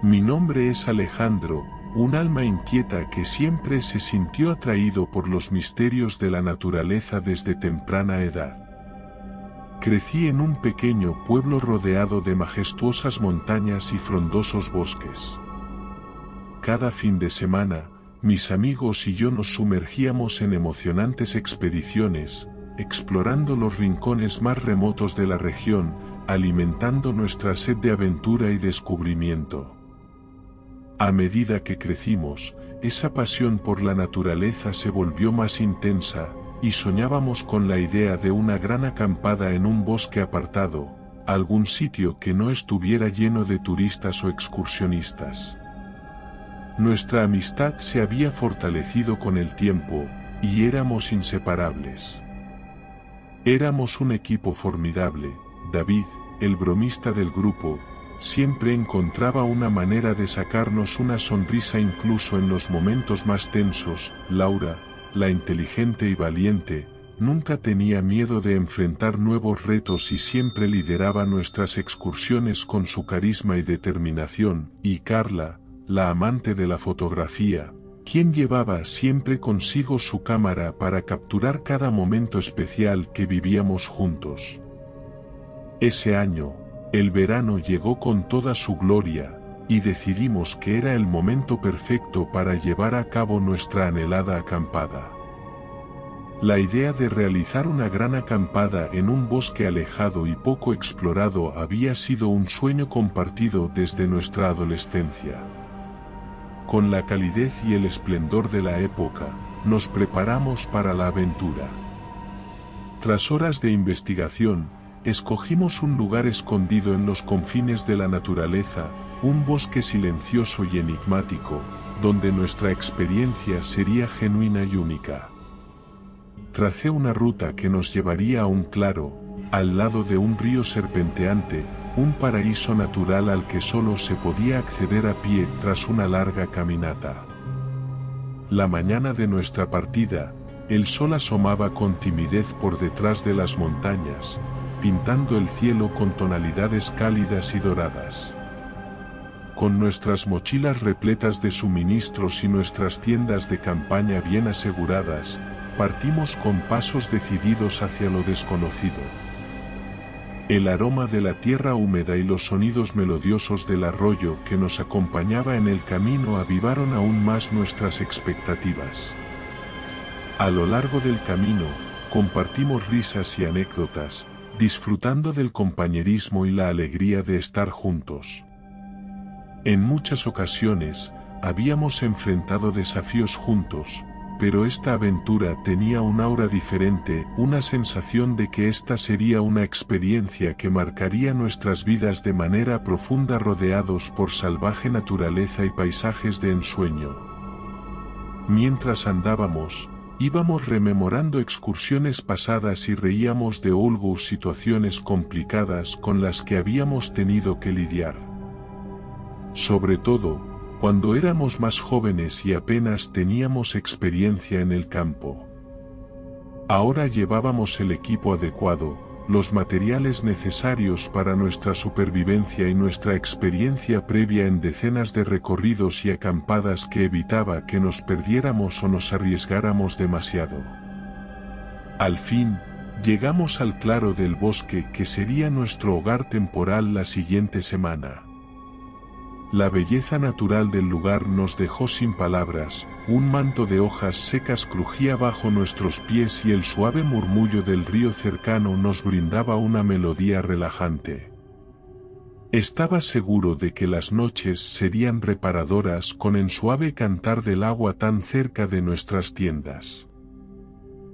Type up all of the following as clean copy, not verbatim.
Mi nombre es Alejandro, un alma inquieta que siempre se sintió atraído por los misterios de la naturaleza desde temprana edad. Crecí en un pequeño pueblo rodeado de majestuosas montañas y frondosos bosques. Cada fin de semana, mis amigos y yo nos sumergíamos en emocionantes expediciones, explorando los rincones más remotos de la región, alimentando nuestra sed de aventura y descubrimiento. A medida que crecimos, esa pasión por la naturaleza se volvió más intensa, y soñábamos con la idea de una gran acampada en un bosque apartado, algún sitio que no estuviera lleno de turistas o excursionistas. Nuestra amistad se había fortalecido con el tiempo, y éramos inseparables. Éramos un equipo formidable. David, el bromista del grupo, siempre encontraba una manera de sacarnos una sonrisa incluso en los momentos más tensos. Laura, la inteligente y valiente, nunca tenía miedo de enfrentar nuevos retos y siempre lideraba nuestras excursiones con su carisma y determinación. Y Carla, la amante de la fotografía, quien llevaba siempre consigo su cámara para capturar cada momento especial que vivíamos juntos. Ese año, el verano llegó con toda su gloria, y decidimos que era el momento perfecto para llevar a cabo nuestra anhelada acampada. La idea de realizar una gran acampada en un bosque alejado y poco explorado había sido un sueño compartido desde nuestra adolescencia. Con la calidez y el esplendor de la época, nos preparamos para la aventura. Tras horas de investigación, escogimos un lugar escondido en los confines de la naturaleza, un bosque silencioso y enigmático, donde nuestra experiencia sería genuina y única. Tracé una ruta que nos llevaría a un claro, al lado de un río serpenteante, un paraíso natural al que solo se podía acceder a pie tras una larga caminata. La mañana de nuestra partida, el sol asomaba con timidez por detrás de las montañas, pintando el cielo con tonalidades cálidas y doradas. Con nuestras mochilas repletas de suministros y nuestras tiendas de campaña bien aseguradas, partimos con pasos decididos hacia lo desconocido. El aroma de la tierra húmeda y los sonidos melodiosos del arroyo que nos acompañaba en el camino avivaron aún más nuestras expectativas. A lo largo del camino, compartimos risas y anécdotas, disfrutando del compañerismo y la alegría de estar juntos. En muchas ocasiones, habíamos enfrentado desafíos juntos, pero esta aventura tenía un aura diferente, una sensación de que esta sería una experiencia que marcaría nuestras vidas de manera profunda, rodeados por salvaje naturaleza y paisajes de ensueño. Mientras andábamos, íbamos rememorando excursiones pasadas y reíamos de situaciones complicadas con las que habíamos tenido que lidiar. Sobre todo, cuando éramos más jóvenes y apenas teníamos experiencia en el campo. Ahora llevábamos el equipo adecuado, los materiales necesarios para nuestra supervivencia y nuestra experiencia previa en decenas de recorridos y acampadas que evitaba que nos perdiéramos o nos arriesgáramos demasiado. Al fin, llegamos al claro del bosque que sería nuestro hogar temporal la siguiente semana. La belleza natural del lugar nos dejó sin palabras, un manto de hojas secas crujía bajo nuestros pies y el suave murmullo del río cercano nos brindaba una melodía relajante. Estaba seguro de que las noches serían reparadoras con el suave cantar del agua tan cerca de nuestras tiendas.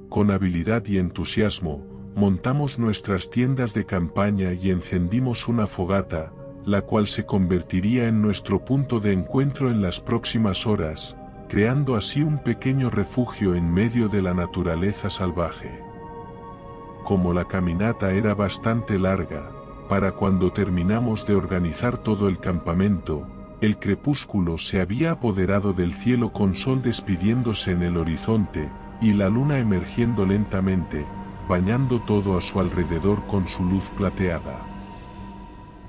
Con habilidad y entusiasmo, montamos nuestras tiendas de campaña y encendimos una fogata, la cual se convertiría en nuestro punto de encuentro en las próximas horas, creando así un pequeño refugio en medio de la naturaleza salvaje. Como la caminata era bastante larga, para cuando terminamos de organizar todo el campamento, el crepúsculo se había apoderado del cielo con sol despidiéndose en el horizonte, y la luna emergiendo lentamente, bañando todo a su alrededor con su luz plateada.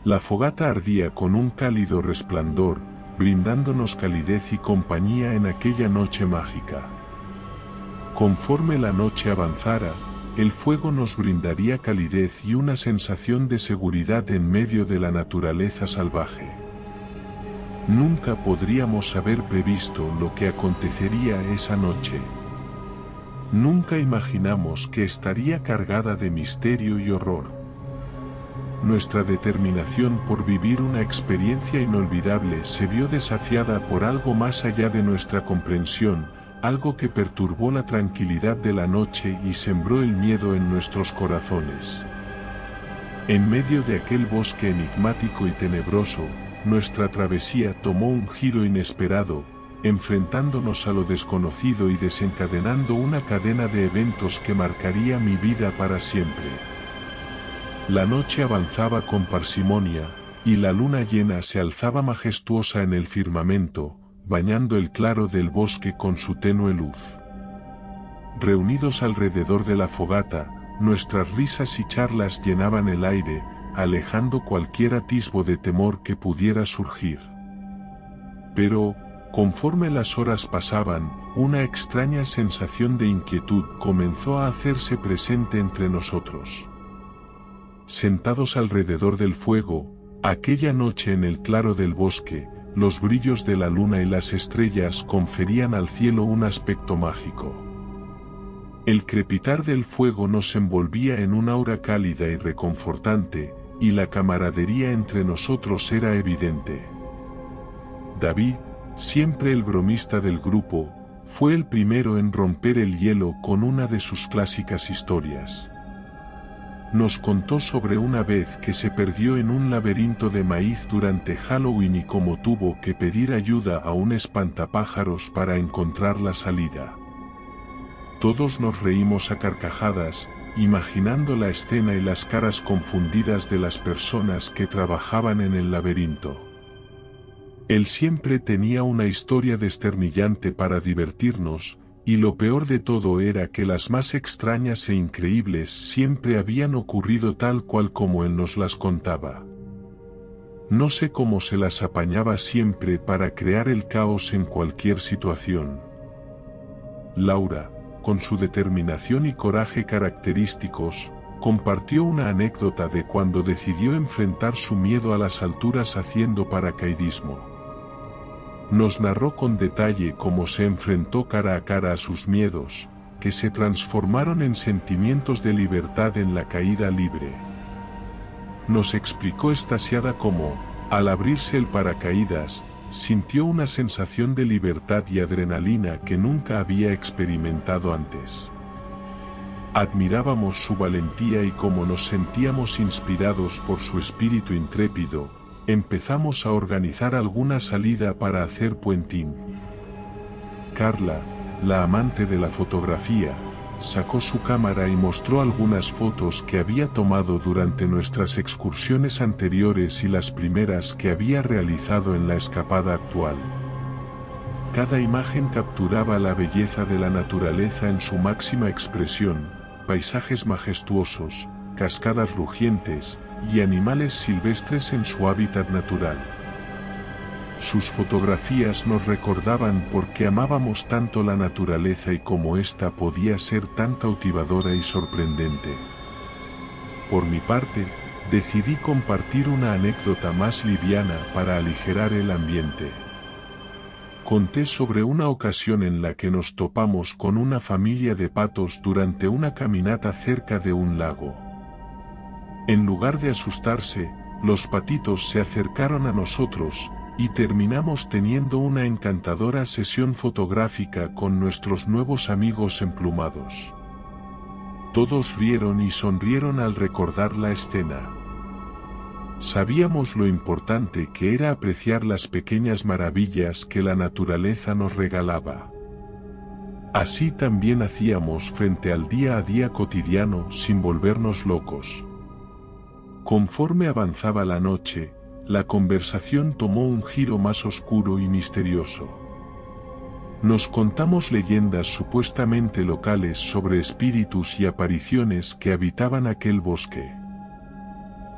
La fogata ardía con un cálido resplandor, brindándonos calidez y compañía en aquella noche mágica. Conforme la noche avanzara, el fuego nos brindaría calidez y una sensación de seguridad en medio de la naturaleza salvaje. Nunca podríamos haber previsto lo que acontecería esa noche. Nunca imaginamos que estaría cargada de misterio y horror. Nuestra determinación por vivir una experiencia inolvidable se vio desafiada por algo más allá de nuestra comprensión, algo que perturbó la tranquilidad de la noche y sembró el miedo en nuestros corazones. En medio de aquel bosque enigmático y tenebroso, nuestra travesía tomó un giro inesperado, enfrentándonos a lo desconocido y desencadenando una cadena de eventos que marcaría mi vida para siempre. La noche avanzaba con parsimonia, y la luna llena se alzaba majestuosa en el firmamento, bañando el claro del bosque con su tenue luz. Reunidos alrededor de la fogata, nuestras risas y charlas llenaban el aire, alejando cualquier atisbo de temor que pudiera surgir. Pero, conforme las horas pasaban, una extraña sensación de inquietud comenzó a hacerse presente entre nosotros. Sentados alrededor del fuego, aquella noche en el claro del bosque, los brillos de la luna y las estrellas conferían al cielo un aspecto mágico. El crepitar del fuego nos envolvía en una aura cálida y reconfortante, y la camaradería entre nosotros era evidente. David, siempre el bromista del grupo, fue el primero en romper el hielo con una de sus clásicas historias. Nos contó sobre una vez que se perdió en un laberinto de maíz durante Halloween y cómo tuvo que pedir ayuda a un espantapájaros para encontrar la salida. Todos nos reímos a carcajadas, imaginando la escena y las caras confundidas de las personas que trabajaban en el laberinto. Él siempre tenía una historia desternillante para divertirnos, y lo peor de todo era que las más extrañas e increíbles siempre habían ocurrido tal cual como él nos las contaba. No sé cómo se las apañaba siempre para crear el caos en cualquier situación. Laura, con su determinación y coraje característicos, compartió una anécdota de cuando decidió enfrentar su miedo a las alturas haciendo paracaidismo. Nos narró con detalle cómo se enfrentó cara a cara a sus miedos, que se transformaron en sentimientos de libertad en la caída libre. Nos explicó extasiada cómo, al abrirse el paracaídas, sintió una sensación de libertad y adrenalina que nunca había experimentado antes. Admirábamos su valentía y cómo nos sentíamos inspirados por su espíritu intrépido. Empezamos a organizar alguna salida para hacer puenting. Carla, la amante de la fotografía, sacó su cámara y mostró algunas fotos que había tomado durante nuestras excursiones anteriores y las primeras que había realizado en la escapada actual. Cada imagen capturaba la belleza de la naturaleza en su máxima expresión, paisajes majestuosos, cascadas rugientes, y animales silvestres en su hábitat natural. Sus fotografías nos recordaban por qué amábamos tanto la naturaleza y cómo ésta podía ser tan cautivadora y sorprendente. Por mi parte, decidí compartir una anécdota más liviana para aligerar el ambiente. Conté sobre una ocasión en la que nos topamos con una familia de patos durante una caminata cerca de un lago. En lugar de asustarse, los patitos se acercaron a nosotros, y terminamos teniendo una encantadora sesión fotográfica con nuestros nuevos amigos emplumados. Todos rieron y sonrieron al recordar la escena. Sabíamos lo importante que era apreciar las pequeñas maravillas que la naturaleza nos regalaba. Así también hacíamos frente al día a día cotidiano sin volvernos locos. Conforme avanzaba la noche, la conversación tomó un giro más oscuro y misterioso. Nos contamos leyendas supuestamente locales sobre espíritus y apariciones que habitaban aquel bosque.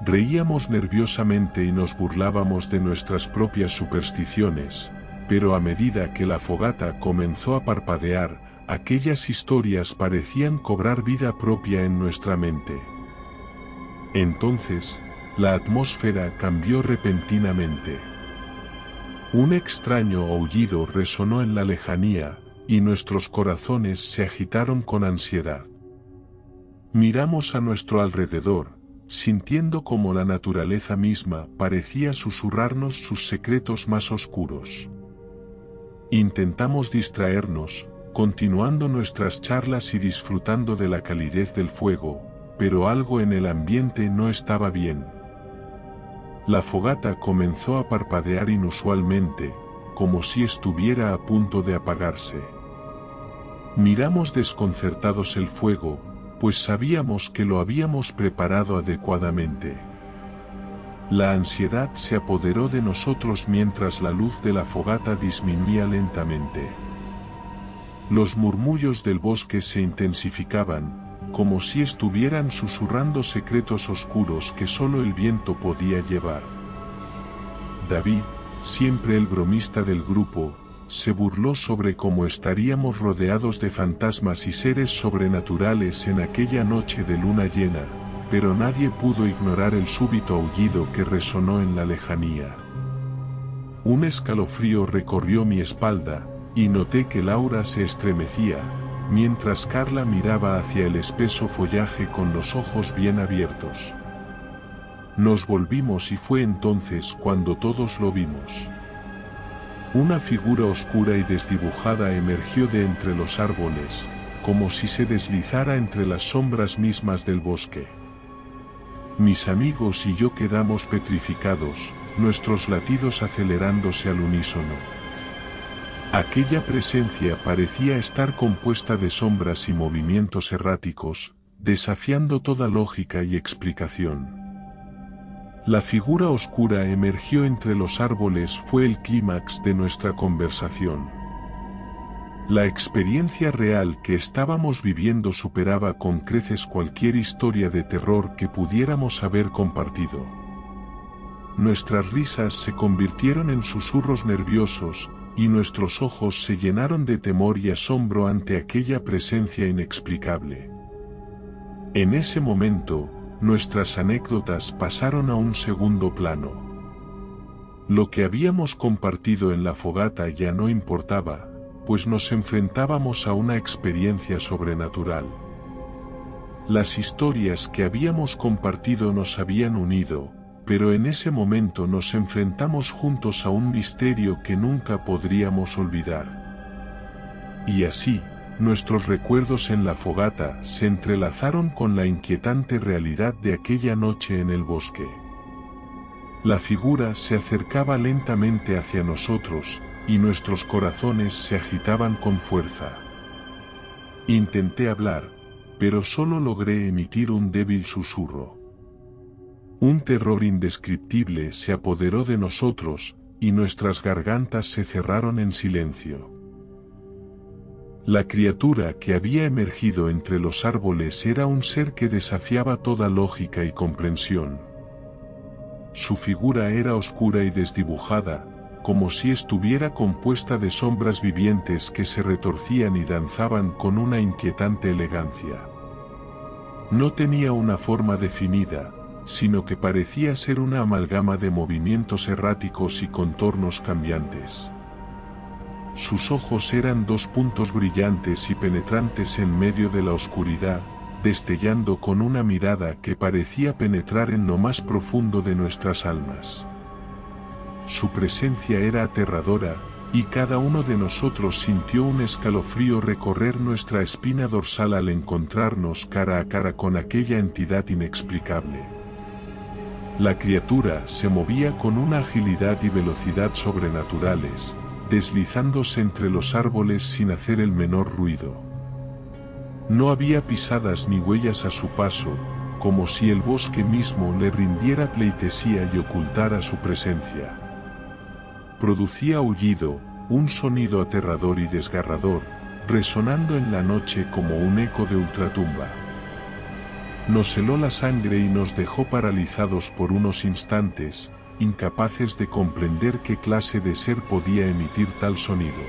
Reíamos nerviosamente y nos burlábamos de nuestras propias supersticiones, pero a medida que la fogata comenzó a parpadear, aquellas historias parecían cobrar vida propia en nuestra mente. Entonces, la atmósfera cambió repentinamente. Un extraño aullido resonó en la lejanía, y nuestros corazones se agitaron con ansiedad. Miramos a nuestro alrededor, sintiendo como la naturaleza misma parecía susurrarnos sus secretos más oscuros. Intentamos distraernos, continuando nuestras charlas y disfrutando de la calidez del fuego, pero algo en el ambiente no estaba bien. La fogata comenzó a parpadear inusualmente, como si estuviera a punto de apagarse. Miramos desconcertados el fuego, pues sabíamos que lo habíamos preparado adecuadamente. La ansiedad se apoderó de nosotros mientras la luz de la fogata disminuía lentamente. Los murmullos del bosque se intensificaban, como si estuvieran susurrando secretos oscuros que solo el viento podía llevar. David, siempre el bromista del grupo, se burló sobre cómo estaríamos rodeados de fantasmas y seres sobrenaturales en aquella noche de luna llena, pero nadie pudo ignorar el súbito aullido que resonó en la lejanía. Un escalofrío recorrió mi espalda, y noté que Laura se estremecía, mientras Carla miraba hacia el espeso follaje con los ojos bien abiertos. Nos volvimos y fue entonces cuando todos lo vimos. Una figura oscura y desdibujada emergió de entre los árboles, como si se deslizara entre las sombras mismas del bosque. Mis amigos y yo quedamos petrificados, nuestros latidos acelerándose al unísono. Aquella presencia parecía estar compuesta de sombras y movimientos erráticos, desafiando toda lógica y explicación. La figura oscura emergió entre los árboles fue el clímax de nuestra conversación. La experiencia real que estábamos viviendo superaba con creces cualquier historia de terror que pudiéramos haber compartido. Nuestras risas se convirtieron en susurros nerviosos, y nuestros ojos se llenaron de temor y asombro ante aquella presencia inexplicable. En ese momento, nuestras anécdotas pasaron a un segundo plano. Lo que habíamos compartido en la fogata ya no importaba, pues nos enfrentábamos a una experiencia sobrenatural. Las historias que habíamos compartido nos habían unido, pero en ese momento nos enfrentamos juntos a un misterio que nunca podríamos olvidar. Y así, nuestros recuerdos en la fogata se entrelazaron con la inquietante realidad de aquella noche en el bosque. La figura se acercaba lentamente hacia nosotros, y nuestros corazones se agitaban con fuerza. Intenté hablar, pero solo logré emitir un débil susurro. Un terror indescriptible se apoderó de nosotros, y nuestras gargantas se cerraron en silencio. La criatura que había emergido entre los árboles era un ser que desafiaba toda lógica y comprensión. Su figura era oscura y desdibujada, como si estuviera compuesta de sombras vivientes que se retorcían y danzaban con una inquietante elegancia. No tenía una forma definida, sino que parecía ser una amalgama de movimientos erráticos y contornos cambiantes. Sus ojos eran dos puntos brillantes y penetrantes en medio de la oscuridad, destellando con una mirada que parecía penetrar en lo más profundo de nuestras almas. Su presencia era aterradora, y cada uno de nosotros sintió un escalofrío recorrer nuestra espina dorsal al encontrarnos cara a cara con aquella entidad inexplicable. La criatura se movía con una agilidad y velocidad sobrenaturales, deslizándose entre los árboles sin hacer el menor ruido. No había pisadas ni huellas a su paso, como si el bosque mismo le rindiera pleitesía y ocultara su presencia. Producía aullido, un sonido aterrador y desgarrador, resonando en la noche como un eco de ultratumba. Nos heló la sangre y nos dejó paralizados por unos instantes, incapaces de comprender qué clase de ser podía emitir tal sonido.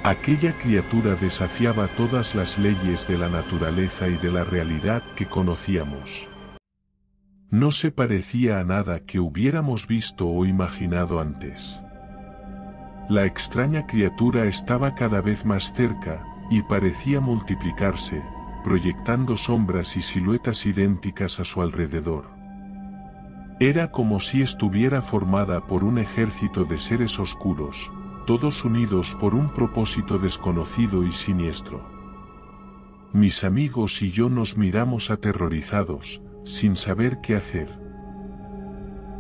Aquella criatura desafiaba todas las leyes de la naturaleza y de la realidad que conocíamos. No se parecía a nada que hubiéramos visto o imaginado antes. La extraña criatura estaba cada vez más cerca, y parecía multiplicarse, proyectando sombras y siluetas idénticas a su alrededor. Era como si estuviera formada por un ejército de seres oscuros, todos unidos por un propósito desconocido y siniestro. Mis amigos y yo nos miramos aterrorizados, sin saber qué hacer.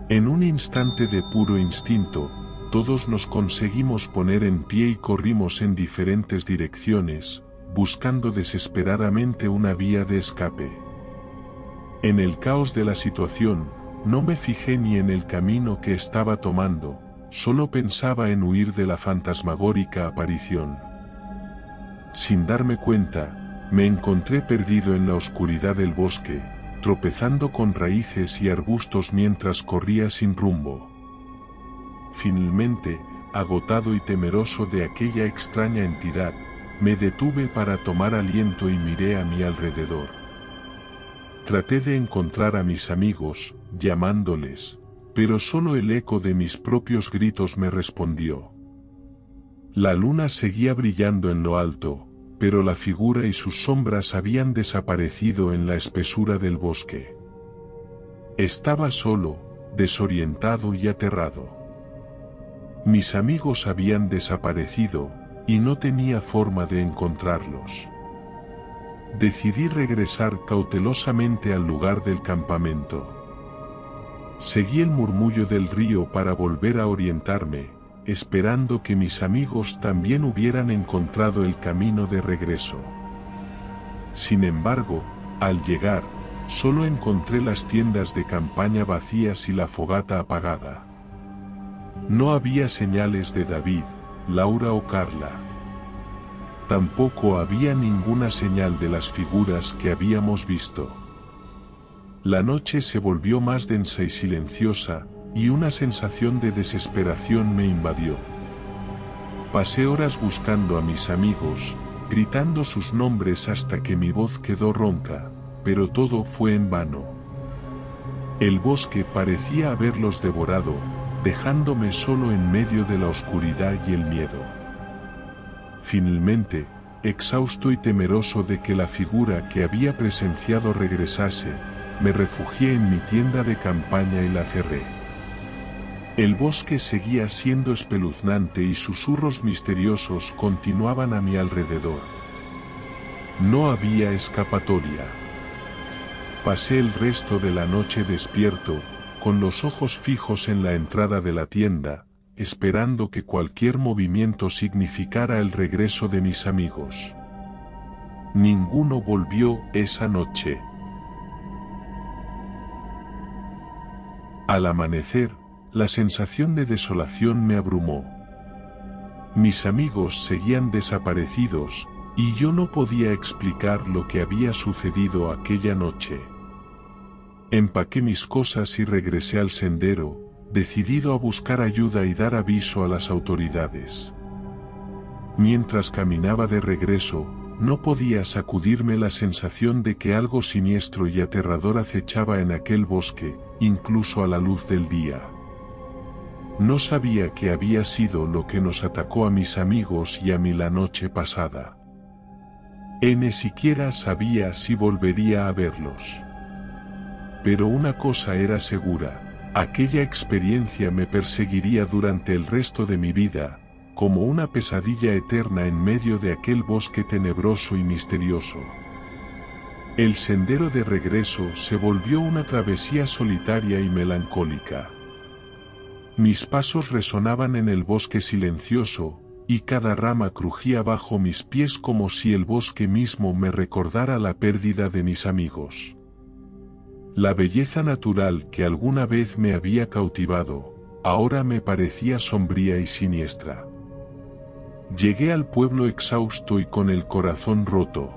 En un instante de puro instinto, todos nos conseguimos poner en pie y corrimos en diferentes direcciones, buscando desesperadamente una vía de escape. En el caos de la situación, no me fijé ni en el camino que estaba tomando, solo pensaba en huir de la fantasmagórica aparición. Sin darme cuenta, me encontré perdido en la oscuridad del bosque, tropezando con raíces y arbustos mientras corría sin rumbo. Finalmente, agotado y temeroso de aquella extraña entidad, me detuve para tomar aliento y miré a mi alrededor. Traté de encontrar a mis amigos, llamándoles, pero solo el eco de mis propios gritos me respondió. La luna seguía brillando en lo alto, pero la figura y sus sombras habían desaparecido en la espesura del bosque. Estaba solo, desorientado y aterrado. Mis amigos habían desaparecido, y no tenía forma de encontrarlos. Decidí regresar cautelosamente al lugar del campamento. Seguí el murmullo del río para volver a orientarme, esperando que mis amigos también hubieran encontrado el camino de regreso. Sin embargo, al llegar, solo encontré las tiendas de campaña vacías y la fogata apagada. No había señales de David, Laura o Carla. Tampoco había ninguna señal de las figuras que habíamos visto. La noche se volvió más densa y silenciosa, y una sensación de desesperación me invadió. Pasé horas buscando a mis amigos, gritando sus nombres hasta que mi voz quedó ronca, pero todo fue en vano. El bosque parecía haberlos devorado, dejándome solo en medio de la oscuridad y el miedo. Finalmente, exhausto y temeroso de que la figura que había presenciado regresase, me refugié en mi tienda de campaña y la cerré. El bosque seguía siendo espeluznante y susurros misteriosos continuaban a mi alrededor. No había escapatoria. Pasé el resto de la noche despierto, con los ojos fijos en la entrada de la tienda, esperando que cualquier movimiento significara el regreso de mis amigos. Ninguno volvió esa noche. Al amanecer, la sensación de desolación me abrumó. Mis amigos seguían desaparecidos, y yo no podía explicar lo que había sucedido aquella noche. Empaqué mis cosas y regresé al sendero, decidido a buscar ayuda y dar aviso a las autoridades. Mientras caminaba de regreso, no podía sacudirme la sensación de que algo siniestro y aterrador acechaba en aquel bosque, incluso a la luz del día. No sabía qué había sido lo que nos atacó a mis amigos y a mí la noche pasada. Ni siquiera sabía si volvería a verlos. Pero una cosa era segura, aquella experiencia me perseguiría durante el resto de mi vida, como una pesadilla eterna en medio de aquel bosque tenebroso y misterioso. El sendero de regreso se volvió una travesía solitaria y melancólica. Mis pasos resonaban en el bosque silencioso, y cada rama crujía bajo mis pies como si el bosque mismo me recordara la pérdida de mis amigos. La belleza natural que alguna vez me había cautivado, ahora me parecía sombría y siniestra. Llegué al pueblo exhausto y con el corazón roto.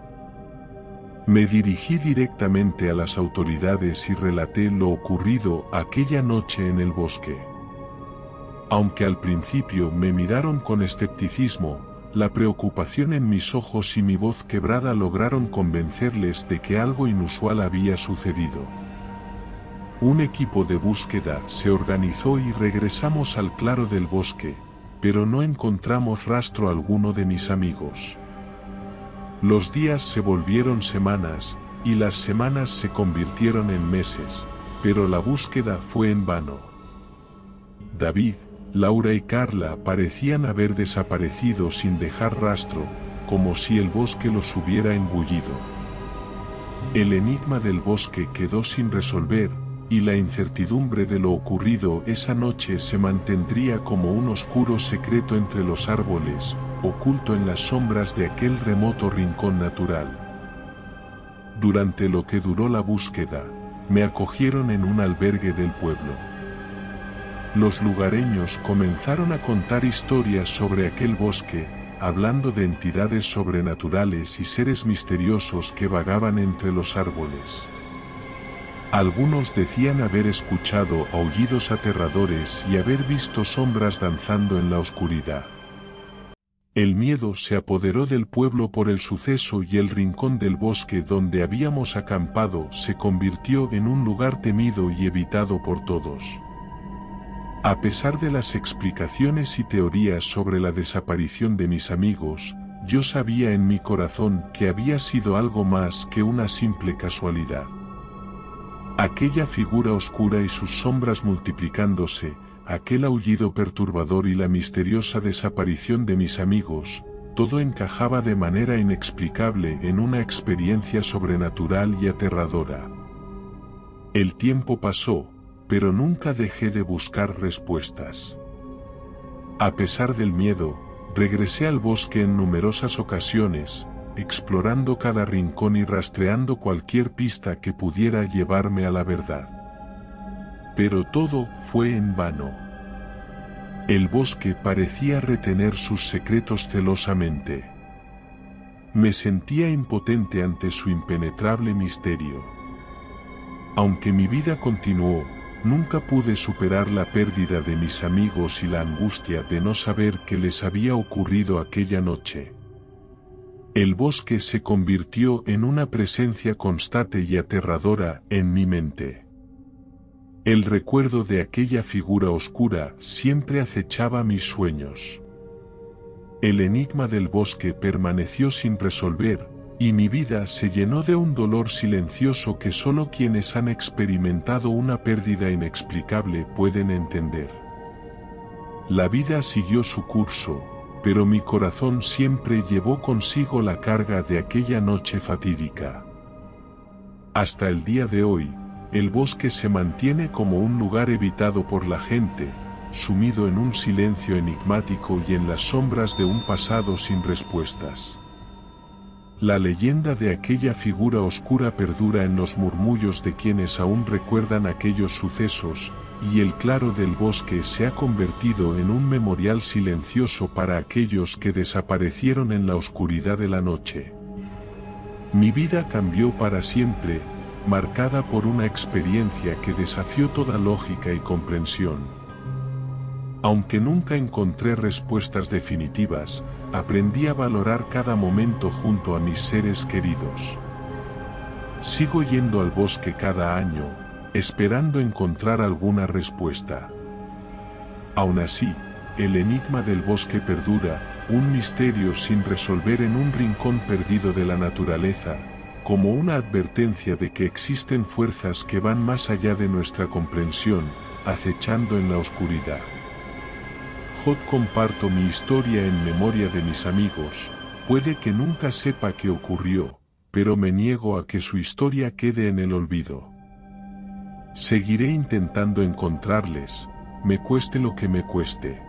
Me dirigí directamente a las autoridades y relaté lo ocurrido aquella noche en el bosque. Aunque al principio me miraron con escepticismo, la preocupación en mis ojos y mi voz quebrada lograron convencerles de que algo inusual había sucedido. Un equipo de búsqueda se organizó y regresamos al claro del bosque, pero no encontramos rastro alguno de mis amigos. Los días se volvieron semanas, y las semanas se convirtieron en meses, pero la búsqueda fue en vano. David, Laura y Carla parecían haber desaparecido sin dejar rastro, como si el bosque los hubiera engullido. El enigma del bosque quedó sin resolver, y la incertidumbre de lo ocurrido esa noche se mantendría como un oscuro secreto entre los árboles, oculto en las sombras de aquel remoto rincón natural. Durante lo que duró la búsqueda, me acogieron en un albergue del pueblo. Los lugareños comenzaron a contar historias sobre aquel bosque, hablando de entidades sobrenaturales y seres misteriosos que vagaban entre los árboles. Algunos decían haber escuchado aullidos aterradores y haber visto sombras danzando en la oscuridad. El miedo se apoderó del pueblo por el suceso y el rincón del bosque donde habíamos acampado se convirtió en un lugar temido y evitado por todos. A pesar de las explicaciones y teorías sobre la desaparición de mis amigos, yo sabía en mi corazón que había sido algo más que una simple casualidad. Aquella figura oscura y sus sombras multiplicándose, aquel aullido perturbador y la misteriosa desaparición de mis amigos, todo encajaba de manera inexplicable en una experiencia sobrenatural y aterradora. El tiempo pasó, pero nunca dejé de buscar respuestas. A pesar del miedo, regresé al bosque en numerosas ocasiones, explorando cada rincón y rastreando cualquier pista que pudiera llevarme a la verdad. Pero todo fue en vano. El bosque parecía retener sus secretos celosamente. Me sentía impotente ante su impenetrable misterio. Aunque mi vida continuó, nunca pude superar la pérdida de mis amigos y la angustia de no saber qué les había ocurrido aquella noche. El bosque se convirtió en una presencia constante y aterradora en mi mente. El recuerdo de aquella figura oscura siempre acechaba mis sueños. El enigma del bosque permaneció sin resolver, y mi vida se llenó de un dolor silencioso que solo quienes han experimentado una pérdida inexplicable pueden entender. La vida siguió su curso, pero mi corazón siempre llevó consigo la carga de aquella noche fatídica. Hasta el día de hoy, el bosque se mantiene como un lugar evitado por la gente, sumido en un silencio enigmático y en las sombras de un pasado sin respuestas. La leyenda de aquella figura oscura perdura en los murmullos de quienes aún recuerdan aquellos sucesos, y el claro del bosque se ha convertido en un memorial silencioso para aquellos que desaparecieron en la oscuridad de la noche. Mi vida cambió para siempre, marcada por una experiencia que desafió toda lógica y comprensión. Aunque nunca encontré respuestas definitivas, aprendí a valorar cada momento junto a mis seres queridos. Sigo yendo al bosque cada año, esperando encontrar alguna respuesta. Aún así, el enigma del bosque perdura, un misterio sin resolver en un rincón perdido de la naturaleza, como una advertencia de que existen fuerzas que van más allá de nuestra comprensión, acechando en la oscuridad. Comparto mi historia en memoria de mis amigos, puede que nunca sepa qué ocurrió, pero me niego a que su historia quede en el olvido. Seguiré intentando encontrarles, me cueste lo que me cueste.